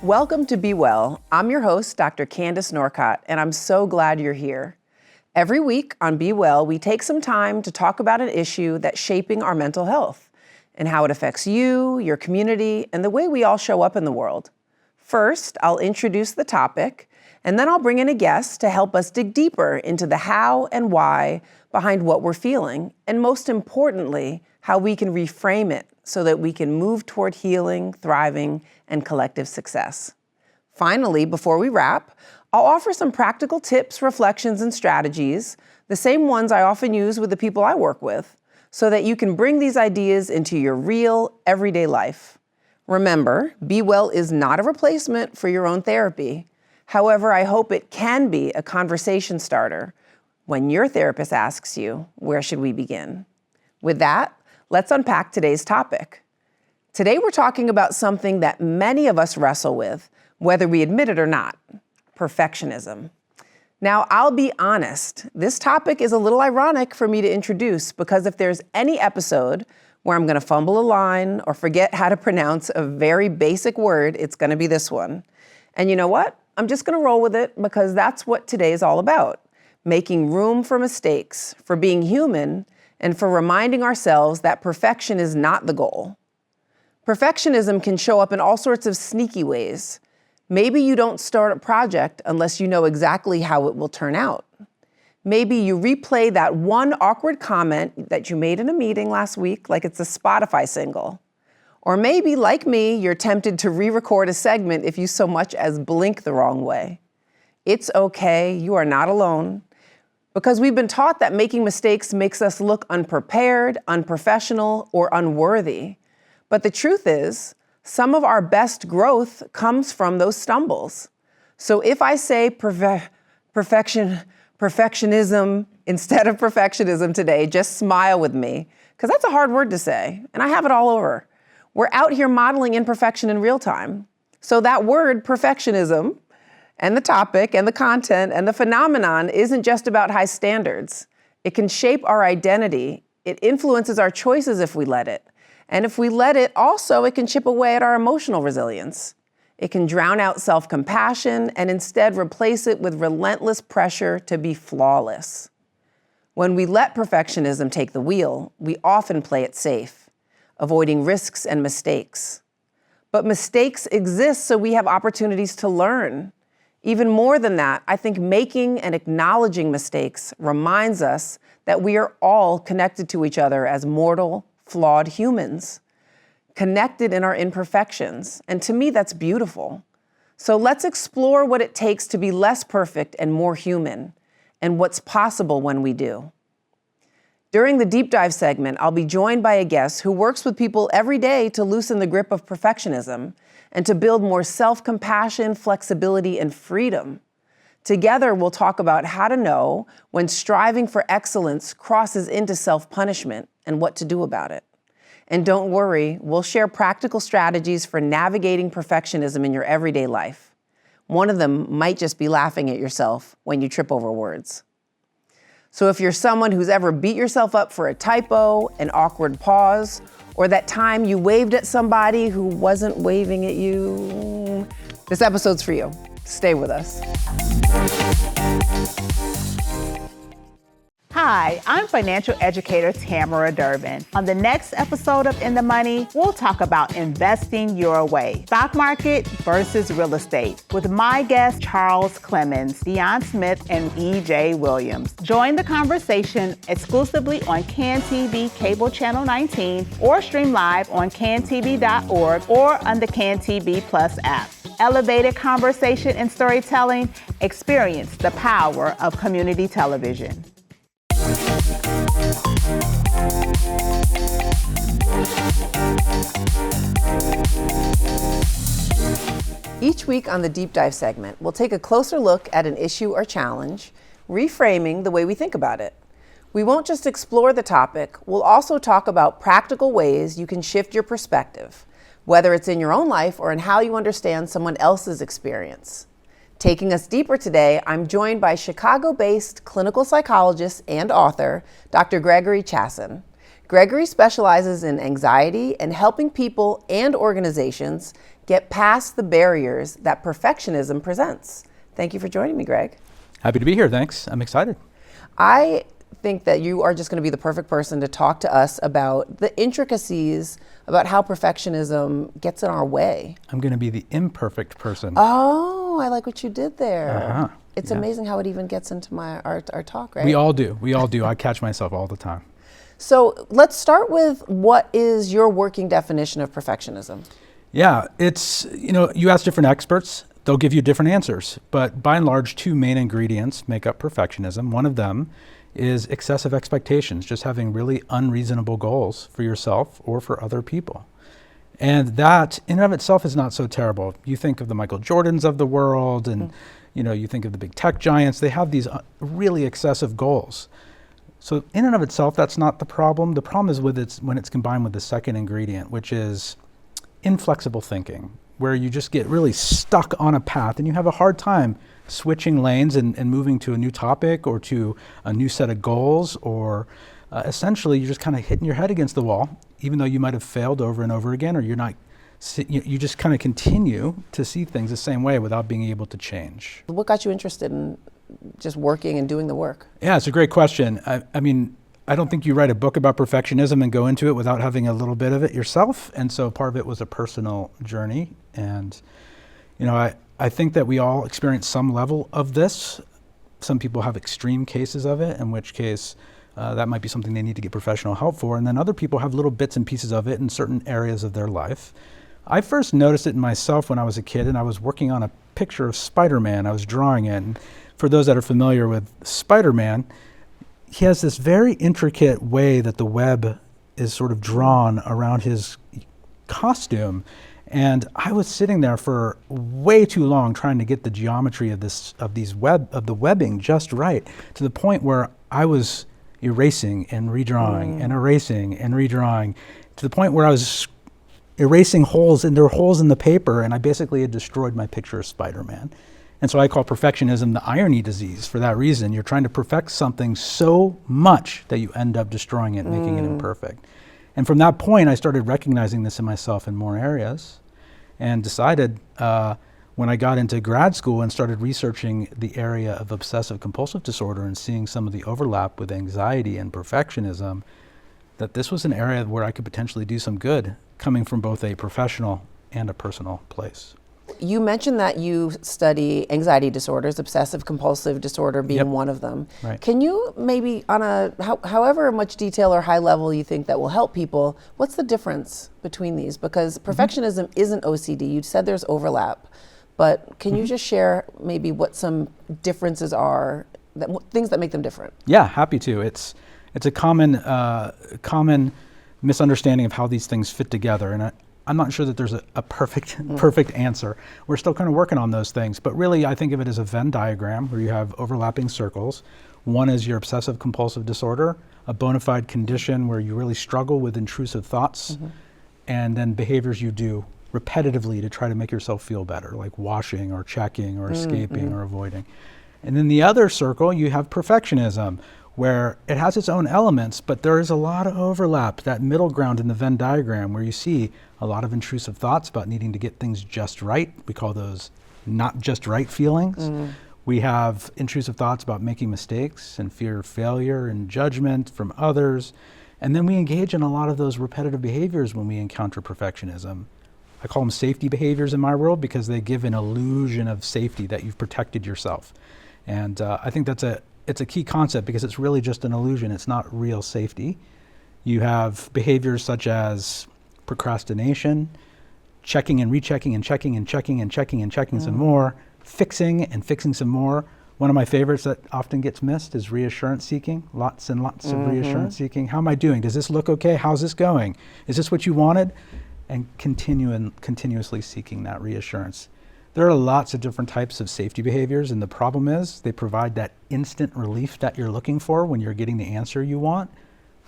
Welcome to Be Well. I'm your host, Dr. Candace Norcott, and I'm so glad you're here. Every week on Be Well, we take some time to talk about an issue that's shaping our mental health and how it affects you, your community, and the way we all show up in the world. First, I'll introduce the topic, and then I'll bring in a guest to help us dig deeper into the how and why behind what we're feeling, and most importantly, how we can reframe it so that we can move toward healing, thriving, and collective success. Finally, before we wrap, I'll offer some practical tips, reflections, and strategies, the same ones I often use with the people I work with, so that you can bring these ideas into your real, everyday life. Remember, Be Well is not a replacement for your own therapy. However, I hope it can be a conversation starter when your therapist asks you, where should we begin? With that, let's unpack today's topic. Today, we're talking about something that many of us wrestle with, whether we admit it or not: perfectionism. Now, I'll be honest, this topic is a little ironic for me to introduce because if there's any episode where I'm going to fumble a line or forget how to pronounce a very basic word, it's going to be this one. And you know what? I'm just going to roll with it because that's what today is all about: making room for mistakes, for being human, and for reminding ourselves that perfection is not the goal. Perfectionism can show up in all sorts of sneaky ways. Maybe you don't start a project unless you know exactly how it will turn out. Maybe you replay that one awkward comment that you made in a meeting last week like it's a Spotify single. Or maybe, like me, you're tempted to re-record a segment if you so much as blink the wrong way. It's okay, you are not alone, because we've been taught that making mistakes makes us look unprepared, unprofessional, or unworthy. But the truth is, some of our best growth comes from those stumbles. So if I say perfectionism instead of perfectionism today, just smile with me, because that's a hard word to say, and I have it all over. We're out here modeling imperfection in real time. So that word, perfectionism, and the topic, and the content, and the phenomenon isn't just about high standards. It can shape our identity. It influences our choices if we let it. And if we let it, also, it can chip away at our emotional resilience. It can drown out self-compassion and instead replace it with relentless pressure to be flawless. When we let perfectionism take the wheel, we often play it safe, avoiding risks and mistakes. But mistakes exist so we have opportunities to learn. Even more than that, I think making and acknowledging mistakes reminds us that we are all connected to each other as mortal, flawed humans, connected in our imperfections. And to me, that's beautiful. So let's explore what it takes to be less perfect and more human, and what's possible when we do. During the deep dive segment, I'll be joined by a guest who works with people every day to loosen the grip of perfectionism and to build more self-compassion, flexibility, and freedom. Together, we'll talk about how to know when striving for excellence crosses into self-punishment and what to do about it. And don't worry, we'll share practical strategies for navigating perfectionism in your everyday life. One of them might just be laughing at yourself when you trip over words. So if you're someone who's ever beat yourself up for a typo, an awkward pause, or that time you waved at somebody who wasn't waving at you, this episode's for you. Stay with us. Hi, I'm financial educator Tamara Durbin. On the next episode of In the Money, we'll talk about investing your way, stock market versus real estate, with my guests Charles Clemens, Deion Smith, and E.J. Williams. Join the conversation exclusively on CAN-TV Cable Channel 19 or stream live on cantv.org or on the CAN-TV Plus app. Elevated conversation and storytelling, experience the power of community television. Each week on the Deep Dive segment, we'll take a closer look at an issue or challenge, reframing the way we think about it. We won't just explore the topic, we'll also talk about practical ways you can shift your perspective, whether it's in your own life or in how you understand someone else's experience. Taking us deeper today, I'm joined by Chicago-based clinical psychologist and author, Dr. Gregory Chasson. Gregory specializes in anxiety and helping people and organizations get past the barriers that perfectionism presents. Thank you for joining me, Greg. Happy to be here, thanks. I'm excited. I think that you are just going to be the perfect person to talk to us about the intricacies about how perfectionism gets in our way. I'm going to be the imperfect person. Oh, I like what you did there. Uh-huh. It's amazing how it even gets into our talk, right? We all do. I catch myself all the time. So let's start with, what is your working definition of perfectionism? Yeah, it's, you ask different experts, they'll give you different answers. But by and large, two main ingredients make up perfectionism. One of them is excessive expectations, just having really unreasonable goals for yourself or for other people. And that in and of itself is not so terrible. You think of the Michael Jordans of the world and you think of the big tech giants, they have these really excessive goals. So in and of itself, that's not the problem. The problem is when it's combined with the second ingredient, which is inflexible thinking, where you just get really stuck on a path and you have a hard time switching lanes and moving to a new topic or to a new set of goals, or essentially you're just kind of hitting your head against the wall, even though you might have failed over and over again, or you just kind of continue to see things the same way without being able to change. What got you interested in just working and doing the work? Yeah, it's a great question. I mean, I don't think you write a book about perfectionism and go into it without having a little bit of it yourself. And so part of it was a personal journey. And, I think that we all experience some level of this. Some people have extreme cases of it, in which case that might be something they need to get professional help for. And then other people have little bits and pieces of it in certain areas of their life. I first noticed it in myself when I was a kid and I was working on a picture of Spider-Man. I was drawing it. And for those that are familiar with Spider-Man, he has this very intricate way that the web is sort of drawn around his costume. And I was sitting there for way too long trying to get the geometry of the webbing just right, to the point where I was erasing and redrawing and erasing and redrawing, to the point where I was erasing holes, and there were holes in the paper, and I basically had destroyed my picture of Spider-Man. And so I call perfectionism the irony disease for that reason. You're trying to perfect something so much that you end up destroying it, making it imperfect. And from that point, I started recognizing this in myself in more areas, and decided when I got into grad school and started researching the area of obsessive compulsive disorder and seeing some of the overlap with anxiety and perfectionism, that this was an area where I could potentially do some good, coming from both a professional and a personal place. You mentioned that you study anxiety disorders, obsessive compulsive disorder being one of them. Right. Can you maybe, on however much detail or high level you think that will help people, what's the difference between these? Because perfectionism isn't OCD. You said there's overlap, but can you just share maybe what some differences are, things that make them different? Yeah, happy to. It's a common misunderstanding of how these things fit together, and I'm not sure that there's a perfect answer. We're still kind of working on those things, but really I think of it as a Venn diagram where you have overlapping circles. One is your obsessive compulsive disorder, a bona fide condition where you really struggle with intrusive thoughts, and then behaviors you do repetitively to try to make yourself feel better, like washing or checking or escaping or avoiding. And then the other circle, you have perfectionism, where it has its own elements, but there is a lot of overlap, that middle ground in the Venn diagram where you see a lot of intrusive thoughts about needing to get things just right. We call those not just right feelings. We have intrusive thoughts about making mistakes and fear of failure and judgment from others. And then we engage in a lot of those repetitive behaviors when we encounter perfectionism. I call them safety behaviors in my world because they give an illusion of safety, that you've protected yourself. And I think it's a key concept because it's really just an illusion. It's not real safety. You have behaviors such as procrastination, checking and rechecking and checking and checking and checking and checking some more, fixing and fixing some more. One of my favorites that often gets missed is reassurance seeking. Lots and lots of reassurance seeking. How am I doing? Does this look okay? How's this going? Is this what you wanted? And continuously seeking that reassurance. There are lots of different types of safety behaviors, and the problem is they provide that instant relief that you're looking for when you're getting the answer you want,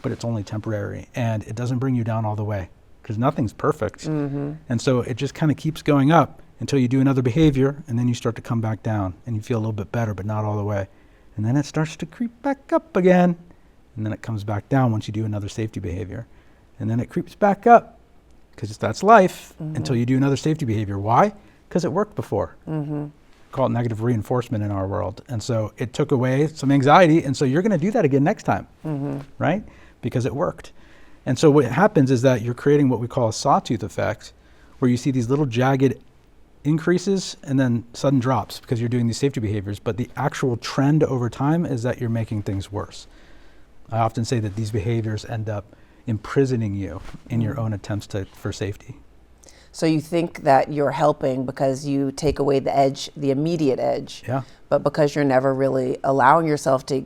but it's only temporary, and it doesn't bring you down all the way. because nothing's perfect. And so it just kind of keeps going up until you do another behavior, and then you start to come back down, and you feel a little bit better, but not all the way. And then it starts to creep back up again, and then it comes back down once you do another safety behavior. And then it creeps back up, because that's life, until you do another safety behavior. Why? Because it worked before. Call it negative reinforcement in our world. And so it took away some anxiety, and so you're going to do that again next time, right? Because it worked. And so what happens is that you're creating what we call a sawtooth effect, where you see these little jagged increases and then sudden drops because you're doing these safety behaviors, but the actual trend over time is that you're making things worse. I often say that these behaviors end up imprisoning you in your own attempts for safety. So you think that you're helping because you take away the edge, the immediate edge, but because you're never really allowing yourself to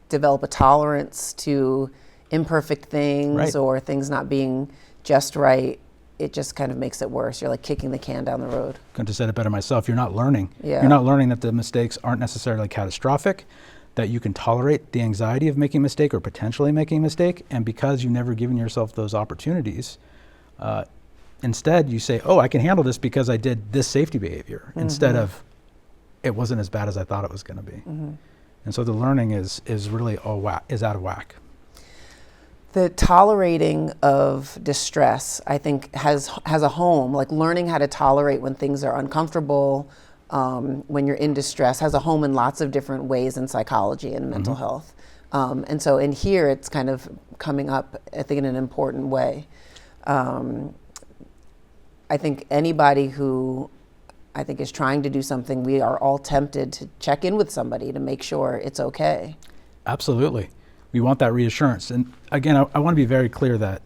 develop a tolerance to imperfect things or things not being just right, it just kind of makes it worse. You're like kicking the can down the road. Couldn't have said it better myself. You're not learning. You're not learning that the mistakes aren't necessarily catastrophic, that you can tolerate the anxiety of making a mistake or potentially making a mistake, and because you've never given yourself those opportunities, instead you say, oh, I can handle this because I did this safety behavior, instead of it wasn't as bad as I thought it was going to be. And so the learning is really is out of whack. The tolerating of distress, I think, has a home, like learning how to tolerate when things are uncomfortable, when you're in distress, has a home in lots of different ways in psychology and mental health. And so in here, it's kind of coming up, I think, in an important way. I think anybody who I think is trying to do something, we are all tempted to check in with somebody to make sure it's okay. Absolutely. We want that reassurance. And again, I want to be very clear that,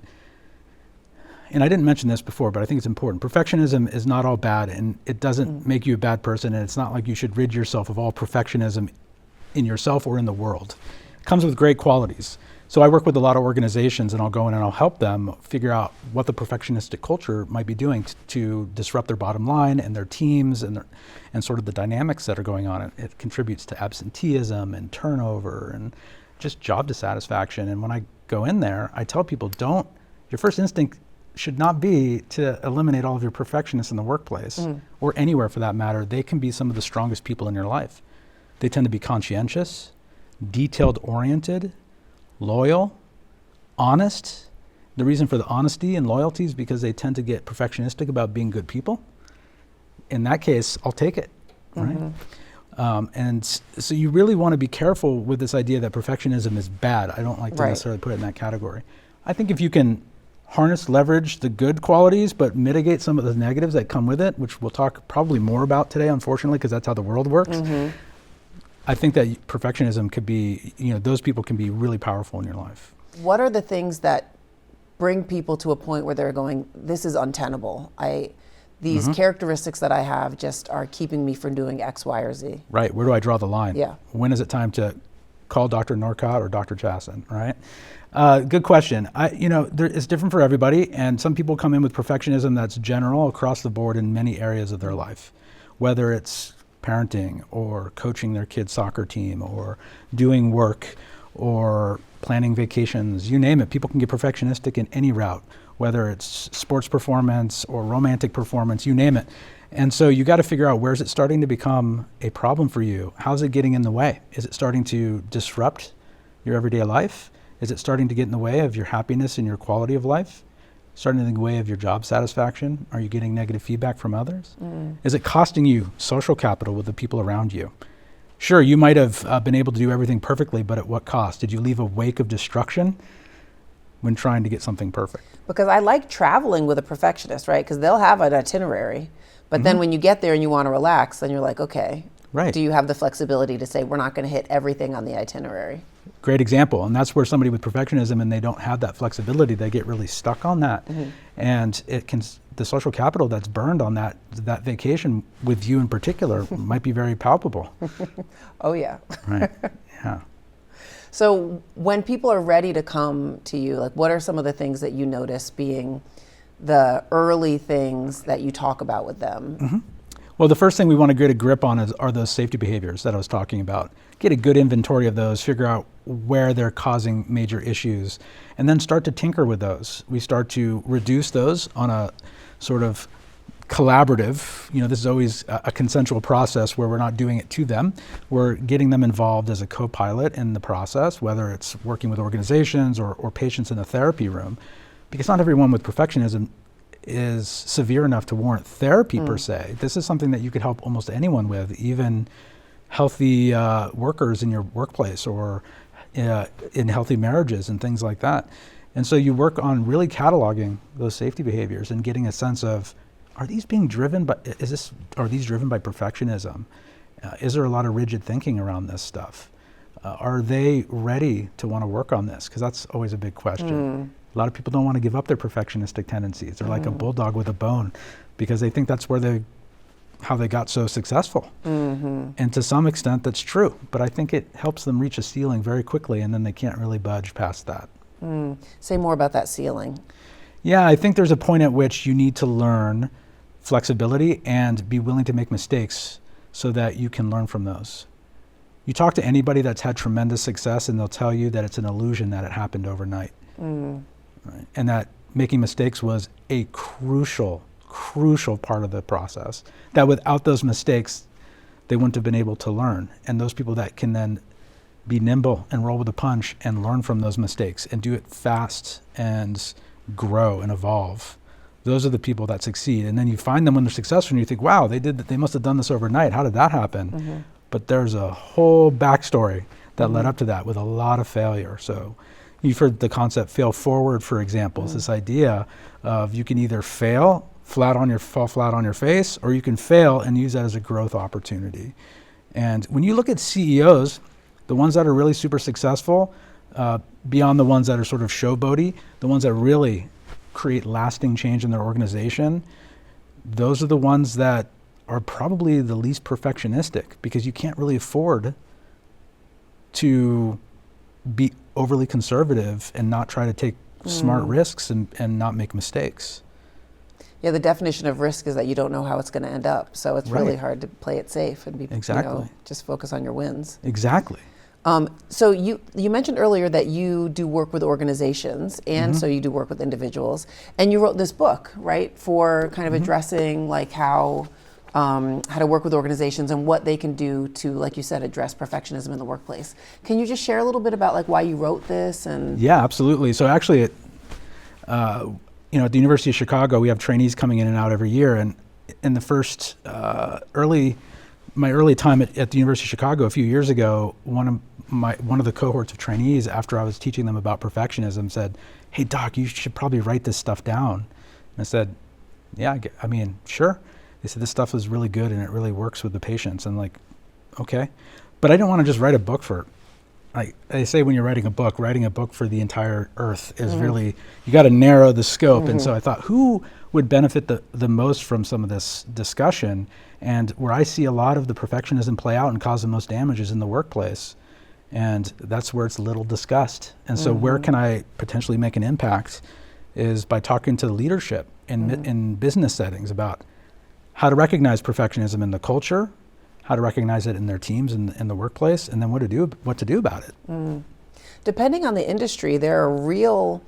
and I didn't mention this before, but I think it's important. Perfectionism is not all bad, and it doesn't make you a bad person, and it's not like you should rid yourself of all perfectionism in yourself or in the world. It comes with great qualities. So I work with a lot of organizations, and I'll go in and I'll help them figure out what the perfectionistic culture might be doing to disrupt their bottom line and their teams and sort of the dynamics that are going on. It contributes to absenteeism and turnover and just job dissatisfaction. And when I go in there, I tell people, your first instinct should not be to eliminate all of your perfectionists in the workplace or anywhere for that matter. They can be some of the strongest people in your life. They tend to be conscientious, detailed oriented, loyal, honest. The reason for the honesty and loyalty is because they tend to get perfectionistic about being good people. In that case, I'll take it, right? And so you really want to be careful with this idea that perfectionism is bad. I don't like to necessarily put it in that category. I think if you can leverage the good qualities, but mitigate some of the negatives that come with it, which we'll talk probably more about today, unfortunately, because that's how the world works. I think that perfectionism could be, those people can be really powerful in your life. What are the things that bring people to a point where they're going, this is untenable? These characteristics that I have just are keeping me from doing X, Y, or Z. Right. Where do I draw the line? Yeah. When is it time to call Dr. Norcott or Dr. Chasen, right? Good question. It's different for everybody, and some people come in with perfectionism that's general across the board in many areas of their life, whether it's parenting or coaching their kid's soccer team or doing work or planning vacations, you name it. People can get perfectionistic in any route, whether it's sports performance or romantic performance, you name it. And so you got to figure out, where's it starting to become a problem for you? How's it getting in the way? Is it starting to disrupt your everyday life? Is it starting to get in the way of your happiness and your quality of life? Starting to get in the way of your job satisfaction? Are you getting negative feedback from others? Is it costing you social capital with the people around you? Sure, you might have been able to do everything perfectly, but at what cost? Did you leave a wake of destruction when trying to get something perfect? Because I like traveling with a perfectionist, right? Because they'll have an itinerary, but then when you get there and you want to relax, then you're like, okay, do you have the flexibility to say, we're not going to hit everything on the itinerary? Great example. And that's where somebody with perfectionism and they don't have that flexibility, they get really stuck on that. And the social capital that's burned on that vacation with you in particular might be very palpable. Oh yeah. Right. Yeah. So when people are ready to come to you, like what are some of the things that you notice being the early things that you talk about with them? Well, the first thing we want to get a grip on are those safety behaviors that I was talking about. Get a good inventory of those, figure out where they're causing major issues, and then start to tinker with those. We start to reduce those on a sort of collaborative, this is always a consensual process where we're not doing it to them. We're getting them involved as a co-pilot in the process, whether it's working with organizations or patients in a therapy room, because not everyone with perfectionism is severe enough to warrant therapy per se. This is something that you could help almost anyone with, even healthy workers in your workplace or in healthy marriages and things like that. And so you work on really cataloging those safety behaviors and getting a sense of, are these driven by perfectionism? Is there a lot of rigid thinking around this stuff? Are they ready to want to work on this? Because that's always a big question. A lot of people don't want to give up their perfectionistic tendencies. They're like a bulldog with a bone because they think that's how they got so successful. And to some extent that's true, but I think it helps them reach a ceiling very quickly and then they can't really budge past that. Say more about that ceiling. Yeah, I think there's a point at which you need to learn flexibility and be willing to make mistakes so that you can learn from those. You talk to anybody that's had tremendous success and they'll tell you that it's an illusion that it happened overnight. Right? And that making mistakes was a crucial part of the process. That without those mistakes, they wouldn't have been able to learn. And those people that can then be nimble and roll with the punch and learn from those mistakes and do it fast and grow and evolve, those are the people that succeed. And then you find them when they're successful and you think, wow, they must have done this overnight. How did that happen? But there's a whole backstory that led up to that with a lot of failure. So you've heard the concept fail forward, for example. It's this idea of you can either fall flat on your face, or you can fail and use that as a growth opportunity. And when you look at CEOs, the ones that are really super successful, beyond the ones that are sort of showboaty, the ones that really create lasting change in their organization, those are the ones that are probably the least perfectionistic, because you can't really afford to be overly conservative and not try to take smart risks and not make mistakes. Yeah, the definition of risk is that you don't know how it's going to end up. So it's really hard to play it safe and be just focus on your wins. Exactly. So you mentioned earlier that you do work with organizations, and so you do work with individuals, and you wrote this book, right, for kind of addressing like how to work with organizations and what they can do to, like you said, address perfectionism in the workplace. Can you just share a little bit about like why you wrote this? And yeah, absolutely. So actually, at the University of Chicago, we have trainees coming in and out every year, and in the first my early time at the University of Chicago a few years ago, one of the cohorts of trainees, after I was teaching them about perfectionism, said, "Hey doc, you should probably write this stuff down." And I said, "Yeah, I mean, sure." They said, "This stuff is really good and it really works with the patients." And like, okay. But I didn't want to just write a book for, like they say when you're writing a book for the entire earth is really, you got to narrow the scope. And so I thought, who would benefit the most from some of this discussion? And where I see a lot of the perfectionism play out and cause the most damage is in the workplace. And that's where it's little discussed. And so where can I potentially make an impact is by talking to the leadership in business settings about how to recognize perfectionism in the culture, how to recognize it in their teams and in the workplace, and then what to do about it. Depending on the industry, there are real,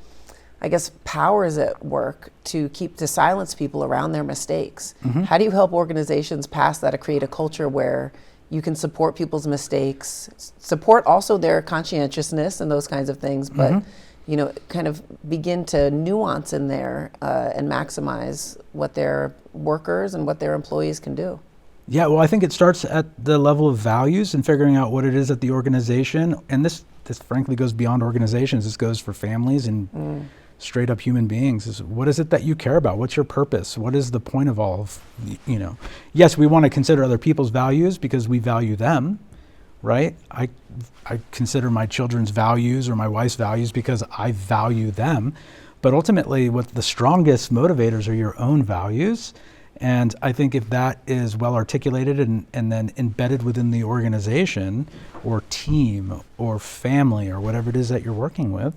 I guess, powers at work to silence people around their mistakes. How do you help organizations pass that, to create a culture where you can support people's mistakes, support also their conscientiousness and those kinds of things, but kind of begin to nuance in there and maximize what their workers and what their employees can do? Yeah, well, I think it starts at the level of values and figuring out what it is at the organization. And this frankly goes beyond organizations. This goes for families and straight up human beings. What is it that you care about? What's your purpose? What is the point of all of, Yes, we want to consider other people's values because we value them, right? I consider my children's values or my wife's values because I value them. But ultimately, what the strongest motivators are your own values. And I think if that is well articulated and then embedded within the organization or team or family or whatever it is that you're working with,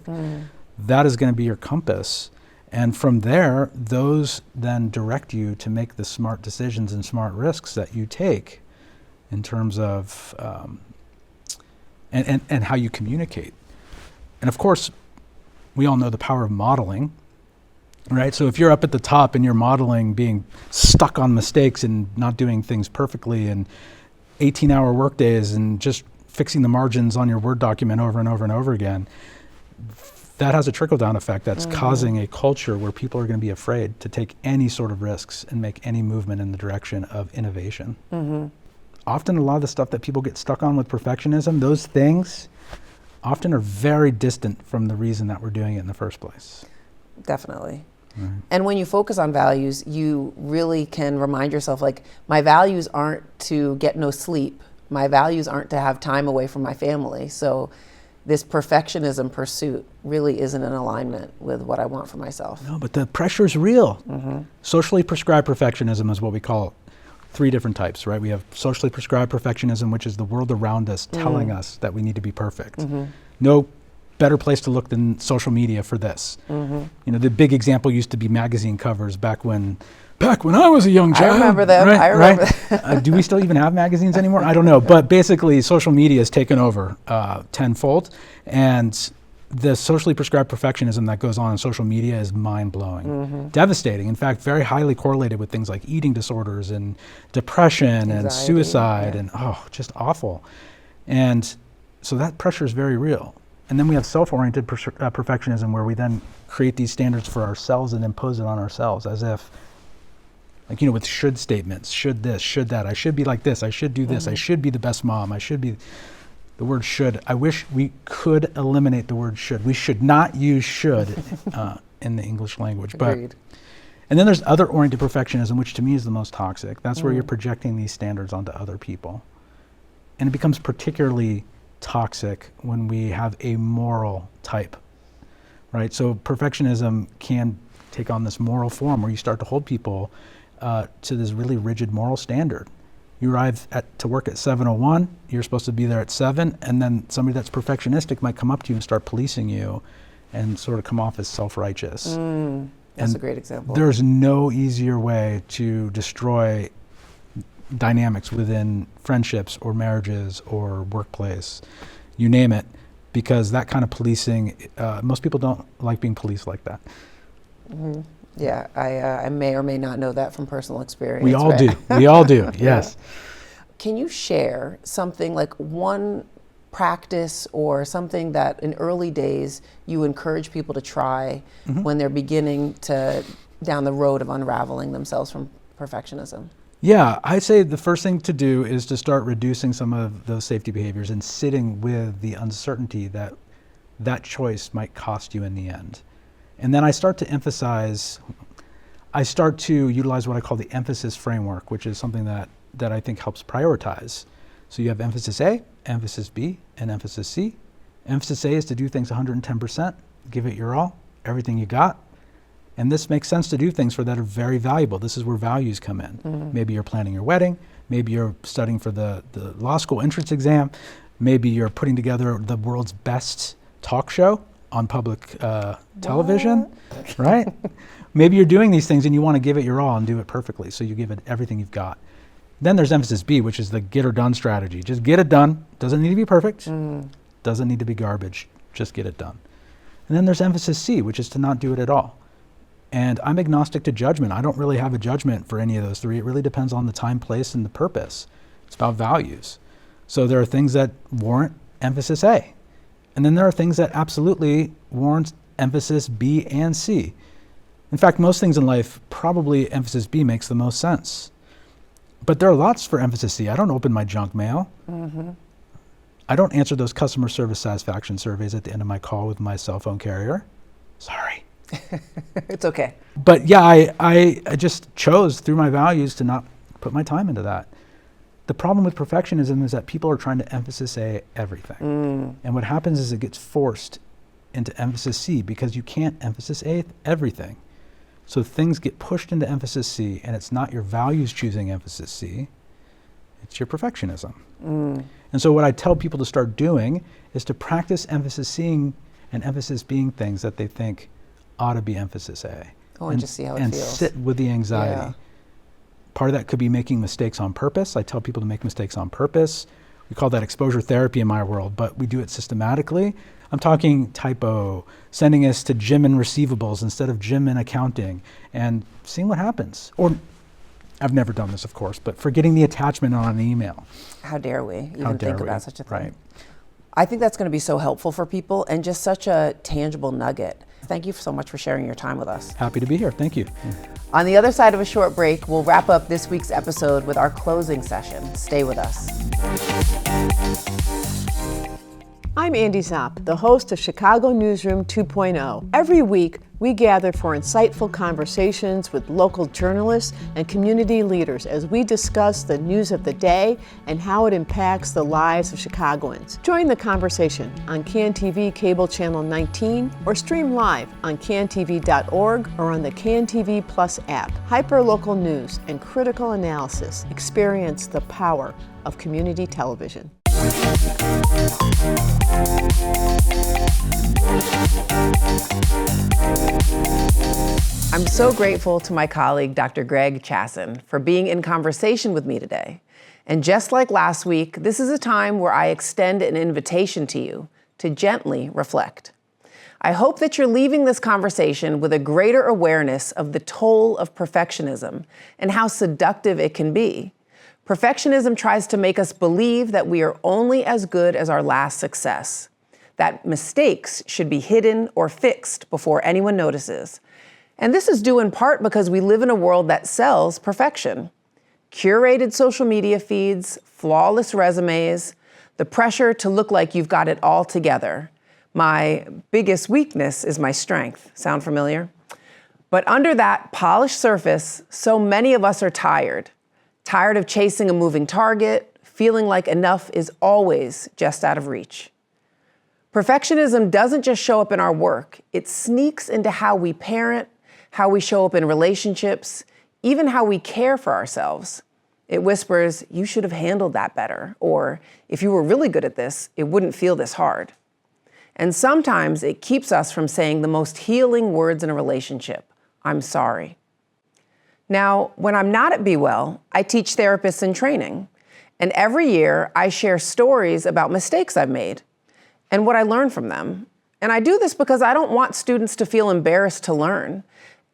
that is going to be your compass. And from there, those then direct you to make the smart decisions and smart risks that you take in terms of and how you communicate. And of course, we all know the power of modeling, right? So if you're up at the top and you're modeling being stuck on mistakes and not doing things perfectly and 18-hour workdays and just fixing the margins on your Word document over and over and over again, that has a trickle-down effect that's causing a culture where people are going to be afraid to take any sort of risks and make any movement in the direction of innovation. Often a lot of the stuff that people get stuck on with perfectionism, those things often are very distant from the reason that we're doing it in the first place. Definitely. And when you focus on values, you really can remind yourself, like, my values aren't to get no sleep. My values aren't to have time away from my family. So this perfectionism pursuit really isn't in alignment with what I want for myself. No, but the pressure's real. Socially prescribed perfectionism is what we call it. 3 different types, right? We have socially prescribed perfectionism, which is the world around us telling us that we need to be perfect. No better place to look than social media for this. You know, the big example used to be magazine covers back when I was a young child. I remember them. Right? I remember them. Do we still even have magazines anymore? I don't know. But basically, social media has taken over tenfold. And the socially prescribed perfectionism that goes on in social media is mind-blowing, devastating. In fact, very highly correlated with things like eating disorders and depression and suicide and just awful. And so that pressure is very real. And then we have self-oriented perfectionism, where we then create these standards for ourselves and impose it on ourselves, as if, like, you know, with should statements, should this, should that, I should be like this, I should do this, I should be the best mom, I should be. The word should, I wish we could eliminate the word should. We should not use should in the English language. Agreed. And then there's other oriented perfectionism, which to me is the most toxic. That's where you're projecting these standards onto other people. And it becomes particularly toxic when we have a moral type, right? So perfectionism can take on this moral form where you start to hold people to this really rigid moral standard. You arrive to work at 7:01, you're supposed to be there at 7, and then somebody that's perfectionistic might come up to you and start policing you and sort of come off as self-righteous. That's a great example. There's no easier way to destroy dynamics within friendships or marriages or workplace, you name it, because that kind of policing, most people don't like being policed like that. Yeah, I may or may not know that from personal experience. We all do. We all do, yes. Can you share something, like one practice or something that in early days you encourage people to try when they're beginning to down the road of unraveling themselves from perfectionism? Yeah, I'd say the first thing to do is to start reducing some of those safety behaviors and sitting with the uncertainty that that choice might cost you in the end. And then I start to utilize what I call the emphasis framework, which is something that I think helps prioritize. So you have emphasis A, emphasis B, and emphasis C. Emphasis A is to do things 110%, give it your all, everything you got. And this makes sense to do things that are very valuable. This is where values come in. Maybe you're planning your wedding, maybe you're studying for the law school entrance exam, maybe you're putting together the world's best talk show on public television, right? Maybe you're doing these things and you want to give it your all and do it perfectly, so you give it everything you've got. Then there's emphasis B, which is the get or done strategy. Just get it done. Doesn't need to be perfect. Doesn't need to be garbage. Just get it done. And then there's emphasis C, which is to not do it at all. And I'm agnostic to judgment. I don't really have a judgment for any of those 3. It really depends on the time, place, and the purpose. It's about values. So there are things that warrant emphasis A. And then there are things that absolutely warrant emphasis B and C. In fact, most things in life, probably emphasis B makes the most sense. But there are lots for emphasis C. I don't open my junk mail. I don't answer those customer service satisfaction surveys at the end of my call with my cell phone carrier. Sorry. It's okay. But yeah, I just chose through my values to not put my time into that. The problem with perfectionism is that people are trying to emphasis A everything. And what happens is it gets forced into emphasis C because you can't emphasis A everything. So things get pushed into emphasis C, and it's not your values choosing emphasis C, it's your perfectionism. And so what I tell people to start doing is to practice emphasis seeing and emphasis being things that they think ought to be emphasis A. And just see how it and feels. sit with the anxiety. Yeah. Part of that could be making mistakes on purpose. I tell people to make mistakes on purpose. We call that exposure therapy in my world, but we do it systematically. I'm talking typo, sending us to gym and receivables instead of gym and accounting, and seeing what happens. Or, I've never done this, of course, but forgetting the attachment on an email. How dare we even think about such a thing? Right. I think that's going to be so helpful for people and just such a tangible nugget. Thank you so much for sharing your time with us. Happy to be here. Thank you. On the other side of a short break, we'll wrap up this week's episode with our closing session. Stay with us. I'm Andy Zopp, the host of Chicago Newsroom 2.0. Every week, we gather for insightful conversations with local journalists and community leaders as we discuss the news of the day and how it impacts the lives of Chicagoans. Join the conversation on CAN-TV Cable Channel 19 or stream live on cantv.org or on the CAN-TV Plus app. Hyper-local news and critical analysis. Experience the power of community television. I'm so grateful to my colleague, Dr. Greg Chasson, for being in conversation with me today. And just like last week, this is a time where I extend an invitation to you to gently reflect. I hope that you're leaving this conversation with a greater awareness of the toll of perfectionism and how seductive it can be. Perfectionism tries to make us believe that we are only as good as our last success, that mistakes should be hidden or fixed before anyone notices. And this is due in part because we live in a world that sells perfection. Curated social media feeds, flawless resumes, the pressure to look like you've got it all together. My biggest weakness is my strength. Sound familiar? But under that polished surface, so many of us are tired of chasing a moving target, feeling like enough is always just out of reach. Perfectionism doesn't just show up in our work, it sneaks into how we parent, how we show up in relationships, even how we care for ourselves. It whispers, you should have handled that better, or if you were really good at this, it wouldn't feel this hard. And sometimes it keeps us from saying the most healing words in a relationship, I'm sorry. Now, when I'm not at Be Well, I teach therapists in training. And every year, I share stories about mistakes I've made and what I learned from them. And I do this because I don't want students to feel embarrassed to learn.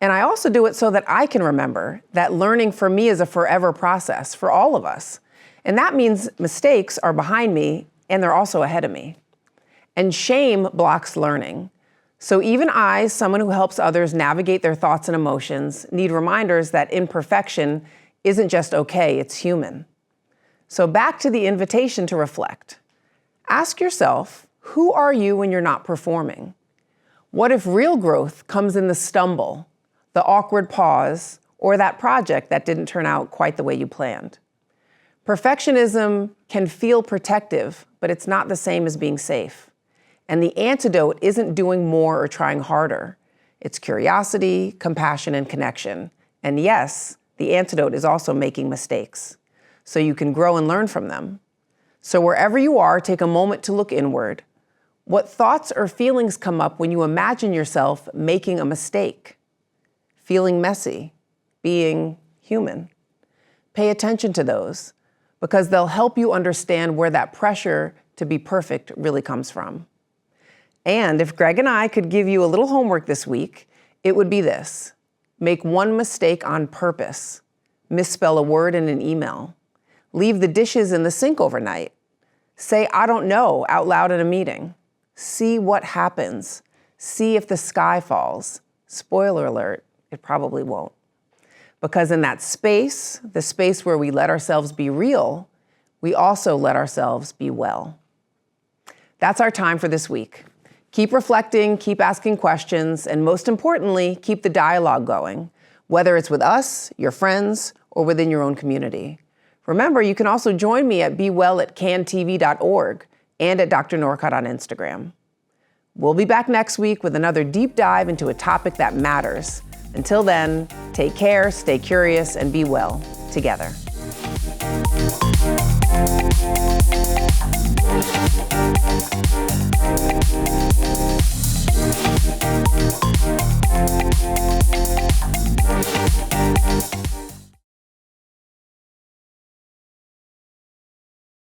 And I also do it so that I can remember that learning for me is a forever process for all of us. And that means mistakes are behind me and they're also ahead of me. And shame blocks learning. So even I, someone who helps others navigate their thoughts and emotions, need reminders that imperfection isn't just okay, it's human. So back to the invitation to reflect. Ask yourself, who are you when you're not performing? What if real growth comes in the stumble, the awkward pause, or that project that didn't turn out quite the way you planned? Perfectionism can feel protective, but it's not the same as being safe. And the antidote isn't doing more or trying harder. It's curiosity, compassion, and connection. And yes, the antidote is also making mistakes, so you can grow and learn from them. So wherever you are, take a moment to look inward. What thoughts or feelings come up when you imagine yourself making a mistake? Feeling messy, being human. Pay attention to those, because they'll help you understand where that pressure to be perfect really comes from. And if Greg and I could give you a little homework this week, it would be this. Make one mistake on purpose. Misspell a word in an email. Leave the dishes in the sink overnight. Say, I don't know, out loud at a meeting. See what happens. See if the sky falls. Spoiler alert, it probably won't. Because in that space, the space where we let ourselves be real, we also let ourselves be well. That's our time for this week. Keep reflecting, keep asking questions, and most importantly, keep the dialogue going, whether it's with us, your friends, or within your own community. Remember, you can also join me at bewell@cantv.org and at Dr. Norcott on Instagram. We'll be back next week with another deep dive into a topic that matters. Until then, take care, stay curious, and be well together.